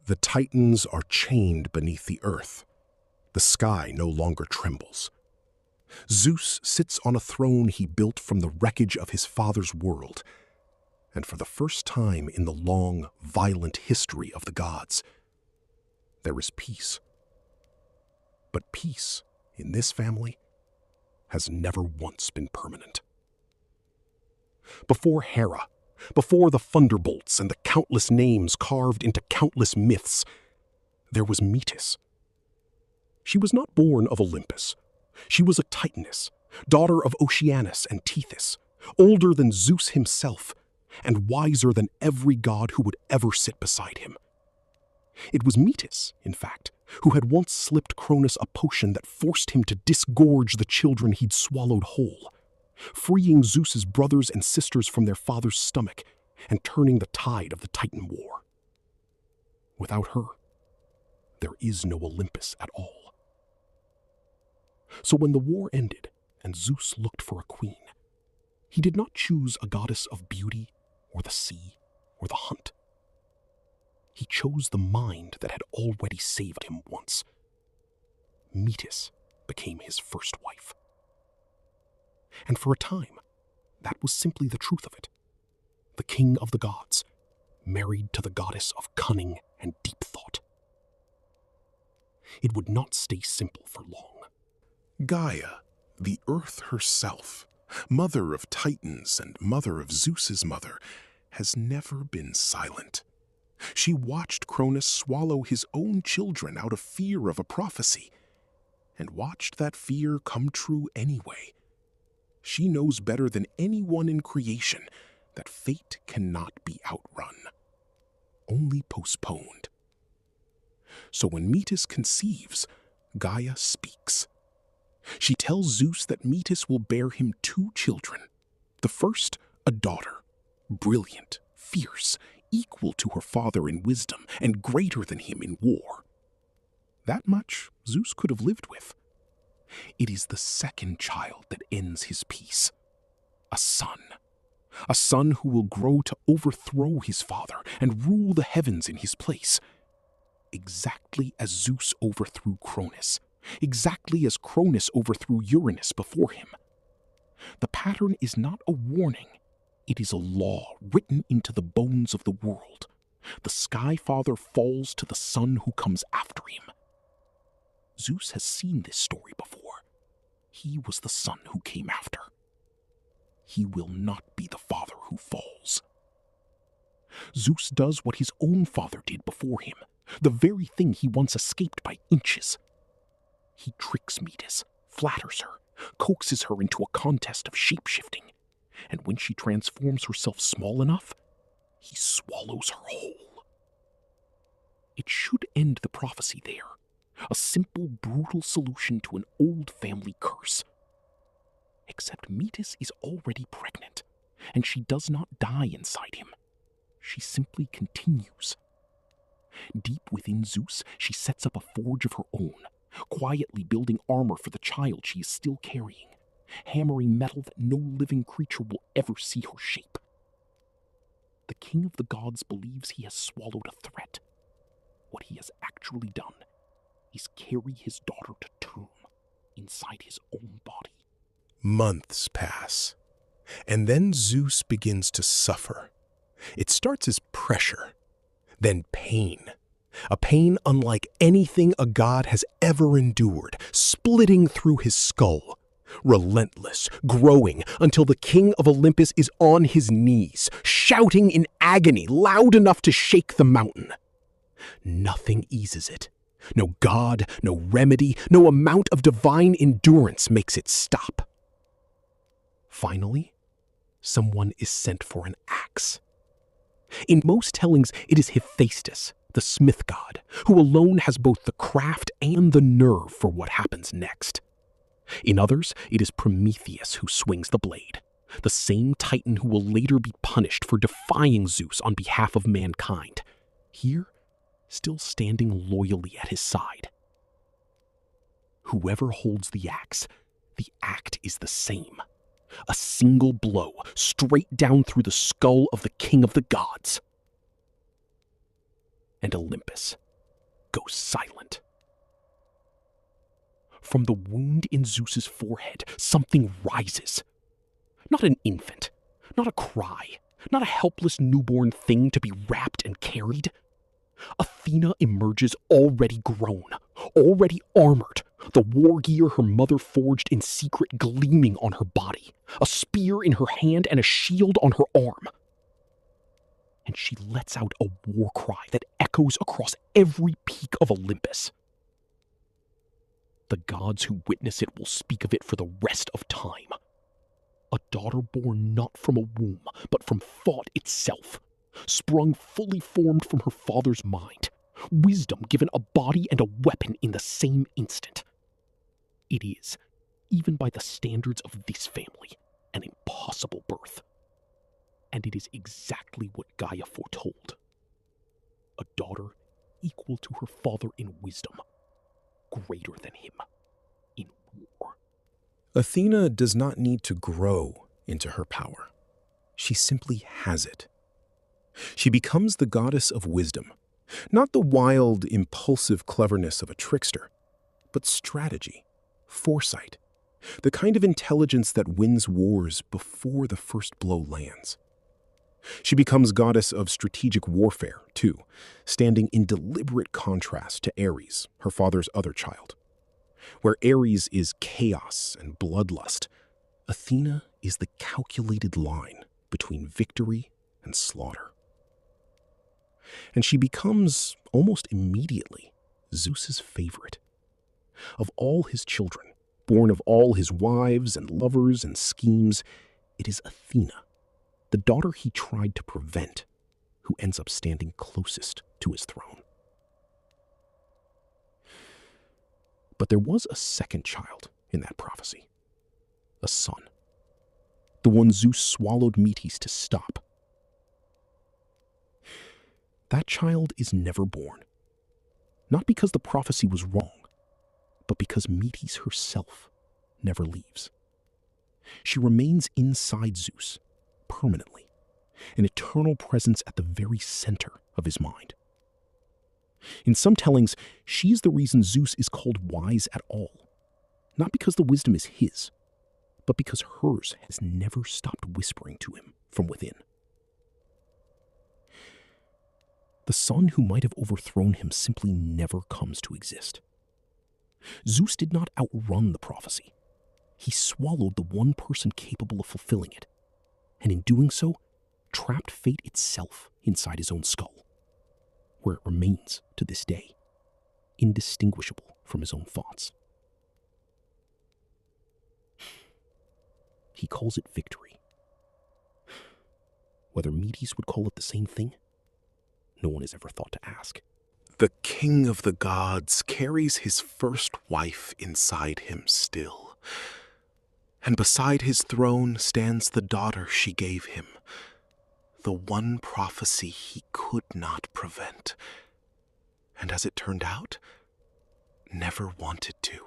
The Titans are chained beneath the earth. The sky no longer trembles. Zeus sits on a throne he built from the wreckage of his father's world, and for the first time in the long, violent history of the gods, there is peace. But peace, in this family, has never once been permanent. Before Hera, before the thunderbolts and the countless names carved into countless myths, there was Metis. She was not born of Olympus. She was a Titaness, daughter of Oceanus and Tethys, older than Zeus himself, and wiser than every god who would ever sit beside him. It was Metis, in fact, who had once slipped Cronus a potion that forced him to disgorge the children he'd swallowed whole, freeing Zeus's brothers and sisters from their father's stomach and turning the tide of the Titan War. Without her, there is no Olympus at all. So when the war ended and Zeus looked for a queen, he did not choose a goddess of beauty or the sea or the hunt. He chose the mind that had already saved him once. Metis became his first wife. And for a time, that was simply the truth of it. The king of the gods, married to the goddess of cunning and deep thought. It would not stay simple for long. Gaia, the earth herself, mother of Titans and mother of Zeus's mother, has never been silent. She watched Cronus swallow his own children out of fear of a prophecy, and watched that fear come true anyway. She knows better than anyone in creation that fate cannot be outrun, only postponed. So when Metis conceives, Gaia speaks. She tells Zeus that Metis will bear him 2 children. The first, a daughter, brilliant, fierce, equal to her father in wisdom and greater than him in war. That much Zeus could have lived with. It is the second child that ends his peace. A son who will grow to overthrow his father and rule the heavens in his place. Exactly as Zeus overthrew Cronus, exactly as Cronus overthrew Uranus before him. The pattern is not a warning. It is a law written into the bones of the world. The Sky Father falls to the son who comes after him. Zeus has seen this story before. He was the son who came after. He will not be the father who falls. Zeus does what his own father did before him, the very thing he once escaped by inches. He tricks Metis, flatters her, coaxes her into a contest of shape-shifting, and when she transforms herself small enough, he swallows her whole. It should end the prophecy there, a simple, brutal solution to an old family curse. Except Metis is already pregnant, and she does not die inside him. She simply continues. Deep within Zeus, she sets up a forge of her own, quietly building armor for the child she is still carrying, hammering metal that no living creature will ever see her shape. The king of the gods believes he has swallowed a threat. What he has actually done is carry his daughter to tomb inside his own body. Months pass, and then Zeus begins to suffer. It starts as pressure, then pain. A pain unlike anything a god has ever endured, splitting through his skull. Relentless, growing, until the king of Olympus is on his knees, shouting in agony loud enough to shake the mountain. Nothing eases it. No god, no remedy, no amount of divine endurance makes it stop. Finally, someone is sent for an axe. In most tellings, it is Hephaestus, the smith god, who alone has both the craft and the nerve for what happens next. In others, it is Prometheus who swings the blade, the same titan who will later be punished for defying Zeus on behalf of mankind. Here, still standing loyally at his side. Whoever holds the axe is the same. A single blow, straight down through the skull of the king of the gods. and Olympus goes silent. From the wound in Zeus's forehead, something rises. Not an infant, not a cry, not a helpless newborn thing to be wrapped and carried. Athena emerges already grown, already armored, the war gear her mother forged in secret gleaming on her body, a spear in her hand and a shield on her arm. And she lets out a war cry that echoes across every peak of Olympus. The gods who witness it will speak of it for the rest of time. A daughter born not from a womb, but from thought itself, sprung fully formed from her father's mind, wisdom given a body and a weapon in the same instant. It is, even by the standards of this family, an impossible birth. And it is exactly what Gaia foretold. A daughter equal to her father in wisdom, greater than him in war. Athena does not need to grow into her power. She simply has it. She becomes the goddess of wisdom, not the wild, impulsive cleverness of a trickster, but strategy, foresight, the kind of intelligence that wins wars before the first blow lands. She becomes goddess of strategic warfare, too, standing in deliberate contrast to Ares, her father's other child. Where Ares is chaos and bloodlust, Athena is the calculated line between victory and slaughter. And she becomes, almost immediately, Zeus's favorite. Of all his children, born of all his wives and lovers and schemes, it is Athena, the daughter he tried to prevent, who ends up standing closest to his throne. But there was a second child in that prophecy, a son, the one Zeus swallowed Metis to stop. That child is never born, not because the prophecy was wrong, but because Metis herself never leaves. She remains inside Zeus, permanently, an eternal presence at the very center of his mind. In some tellings, she is the reason Zeus is called wise at all, not because the wisdom is his, but because hers has never stopped whispering to him from within. The son who might have overthrown him simply never comes to exist. Zeus did not outrun the prophecy. He swallowed the one person capable of fulfilling it, and in doing so, trapped fate itself inside his own skull, where it remains to this day, indistinguishable from his own thoughts. He calls it victory. Whether Metis would call it the same thing, no one has ever thought to ask. The king of the gods carries his first wife inside him still, and beside his throne stands the daughter she gave him, the one prophecy he could not prevent, and as it turned out, never wanted to.